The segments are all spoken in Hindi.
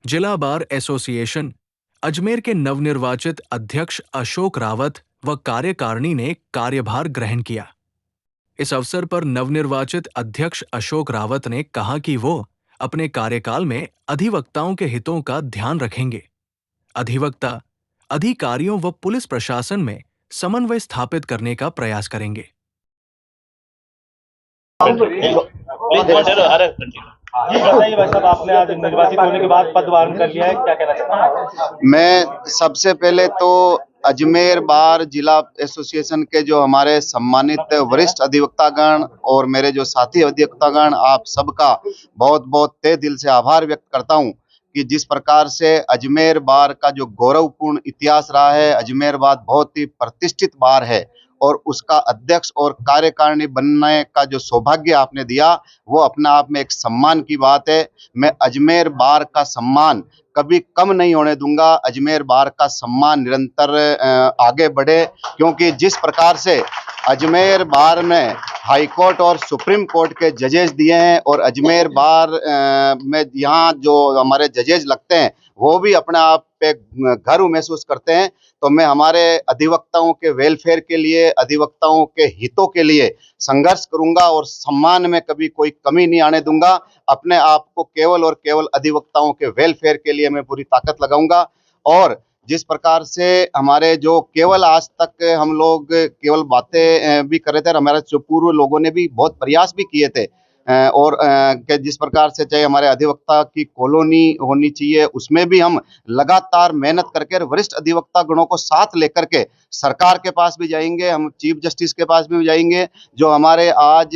जिला बार एसोसिएशन अजमेर के नवनिर्वाचित अध्यक्ष अशोक रावत व कार्यकारिणी ने कार्यभार ग्रहण किया। इस अवसर पर नवनिर्वाचित अध्यक्ष अशोक रावत ने कहा कि वो अपने कार्यकाल में अधिवक्ताओं के हितों का ध्यान रखेंगे। अधिवक्ता, अधिकारियों व पुलिस प्रशासन में समन्वय स्थापित करने का प्रयास करेंगे। बताइए भाई साहब, आपने आज निर्वाचित होने के बाद पदभार कर लिया है, क्या कहना चाहते हैं? मैं सबसे पहले तो अजमेर बार जिला एसोसिएशन के जो हमारे सम्मानित वरिष्ठ अधिवक्तागण और मेरे जो साथी अधिवक्तागण, आप सबका बहुत बहुत तहे दिल से आभार व्यक्त करता हूं कि जिस प्रकार से अजमेर बार का जो गौरवपूर्ण इतिहास रहा है, अजमेर बार बहुत ही प्रतिष्ठित बार है और उसका अध्यक्ष और कार्यकारिणी बनने का जो सौभाग्य आपने दिया, वो अपने आप में एक सम्मान की बात है। मैं अजमेर बार का सम्मान कभी कम नहीं होने दूंगा। अजमेर बार का सम्मान निरंतर आगे बढ़े, क्योंकि जिस प्रकार से अजमेर बार में हाई कोर्ट और सुप्रीम कोर्ट के जजेस दिए हैं और अजमेर बार में यहाँ जो हमारे जजेस लगते हैं वो भी अपने आप पे घर महसूस करते हैं, तो मैं हमारे अधिवक्ताओं के वेलफेयर के लिए, अधिवक्ताओं के हितों के लिए संघर्ष करूंगा और सम्मान में कभी कोई कमी नहीं आने दूंगा। अपने आप को केवल और केवल अधिवक्ताओं के वेलफेयर के लिए मैं पूरी ताकत लगाऊंगा। और जिस प्रकार से हमारे जो केवल आज तक हम लोग केवल बातें भी कर रहे थे, हमारे जो पूर्व लोगों ने भी बहुत प्रयास भी किए थे और जिस प्रकार से चाहे हमारे अधिवक्ता की कॉलोनी होनी चाहिए, उसमें भी हम लगातार मेहनत करके वरिष्ठ अधिवक्ता गणों को साथ लेकर के सरकार के पास भी जाएंगे, हम चीफ जस्टिस के पास भी जाएंगे। जो हमारे आज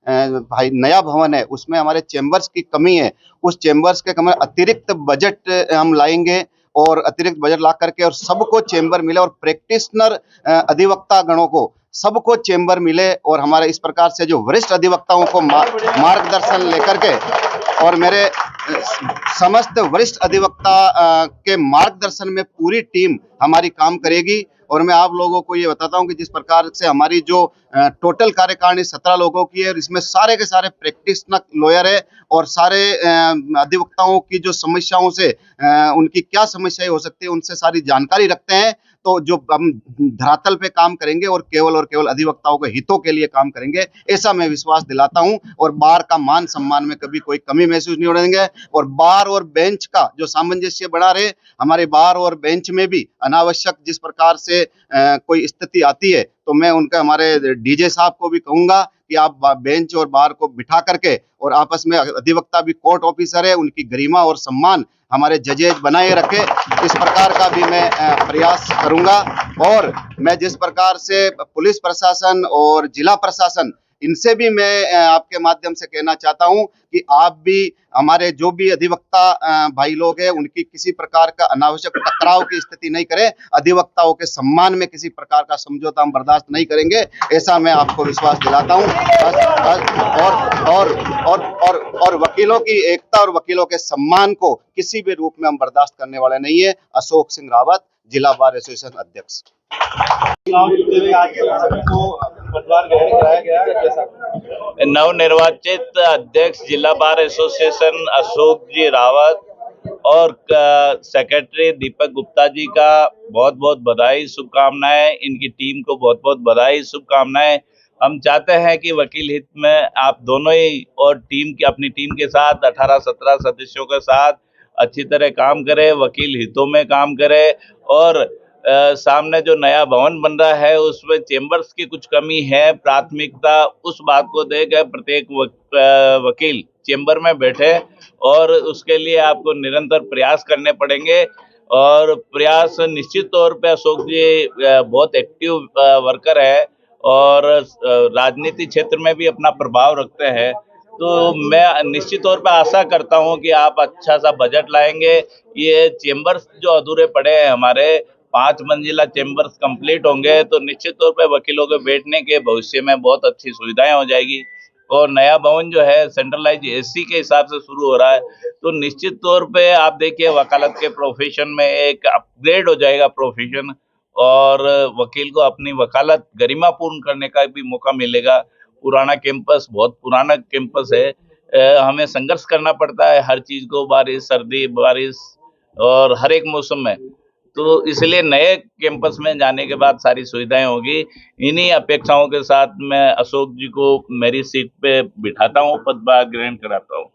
भाई नया भवन है उसमें हमारे चैम्बर्स की कमी है, उस चैम्बर्स के कमी अतिरिक्त बजट हम लाएंगे और अतिरिक्त बजट ला करके और सबको चैम्बर मिले और प्रैक्टिशनर अधिवक्ता गणों को सबको चैम्बर मिले और हमारे इस प्रकार से जो वरिष्ठ अधिवक्ताओं को मार्गदर्शन लेकर के और मेरे समस्त वरिष्ठ अधिवक्ता के मार्गदर्शन में पूरी टीम हमारी काम करेगी। और मैं आप लोगों को ये बताता हूं कि जिस प्रकार से हमारी जो टोटल कार्यकारिणी 17 लोगों की है, इसमें सारे के सारे प्रैक्टिशनर लॉयर है और सारे अधिवक्ताओं की जो समस्याओं से उनकी क्या समस्याएं हो सकती है उनसे सारी जानकारी रखते हैं। तो जो हम धरातल पे काम करेंगे और केवल अधिवक्ताओं के हितों के लिए काम करेंगे, ऐसा मैं विश्वास दिलाता हूं। और बार का मान सम्मान में कभी कोई कमी महसूस नहीं होने देंगे और बार और बेंच का जो सामंजस्य बना रहे, हमारे बार और बेंच में भी अनावश्यक जिस प्रकार से कोई स्थिति आती है तो मैं उनका हमारे डीजे साहब को भी कहूंगा कि आप बेंच और बार को बिठा करके और आपस में अधिवक्ता भी कोर्ट ऑफिसर है, उनकी गरिमा और सम्मान हमारे जजेज बनाए रखे, इस प्रकार का भी मैं प्रयास करूंगा। और मैं जिस प्रकार से पुलिस प्रशासन और जिला प्रशासन, इनसे भी मैं आपके माध्यम से कहना चाहता हूं कि आप भी हमारे जो भी अधिवक्ता भाई लोग हैं उनकी किसी प्रकार का अनावश्यक टकराव की स्थिति नहीं करें। अधिवक्ताओं के सम्मान में किसी प्रकार का समझौता हम बर्दाश्त नहीं करेंगे, ऐसा मैं आपको विश्वास दिलाता हूं। और वकीलों की एकता और वकीलों के सम्मान को किसी भी रूप में हम बर्दाश्त करने वाले नहीं है। अशोक सिंह रावत, जिला बार एसोसिएशन अध्यक्ष। नवनिर्वाचित अध्यक्ष जिला बार एसोसिएशन अशोक जी रावत और सेक्रेटरी दीपक गुप्ता जी का बहुत बहुत बधाई, शुभकामनाएं। इनकी टीम को बहुत बहुत बधाई, शुभकामनाएं। हम चाहते हैं कि वकील हित में आप दोनों ही और टीम की अपनी टीम के साथ 18-17 सदस्यों के साथ अच्छी तरह काम करें, वकील हितों में काम करें। और सामने जो नया भवन बन रहा है उसमें चेंबर्स की कुछ कमी है, प्राथमिकता उस बात को देकर प्रत्येक वकील चेंबर में बैठे और उसके लिए आपको निरंतर प्रयास करने पड़ेंगे। और प्रयास निश्चित तौर पे अशोक जी बहुत एक्टिव वर्कर है और राजनीति क्षेत्र में भी अपना प्रभाव रखते हैं, तो मैं निश्चित तौर पे आशा करता हूं कि आप अच्छा सा बजट लाएंगे। ये चेंबर्स जो अधूरे पड़े हैं हमारे 5 मंजिला चेंबर्स कंप्लीट होंगे तो निश्चित तौर पे वकीलों के बैठने के भविष्य में बहुत अच्छी सुविधाएं हो जाएगी। और नया भवन जो है सेंट्रलाइज एसी के हिसाब से शुरू हो रहा है, तो निश्चित तौर पे आप देखिए वकालत के प्रोफेशन में एक अपग्रेड हो जाएगा प्रोफेशन और वकील को अपनी वकालत गरिमापूर्ण करने का भी मौका मिलेगा। पुराना कैंपस बहुत पुराना कैंपस है, हमें संघर्ष करना पड़ता है हर चीज को, बारिश सर्दी बारिश और हर एक मौसम में। तो इसलिए नए कैंपस में जाने के बाद सारी सुविधाएं होगी। इन्हीं अपेक्षाओं के साथ मैं अशोक जी को मेरी सीट पे बिठाता हूँ, पदभार ग्रहण कराता हूँ।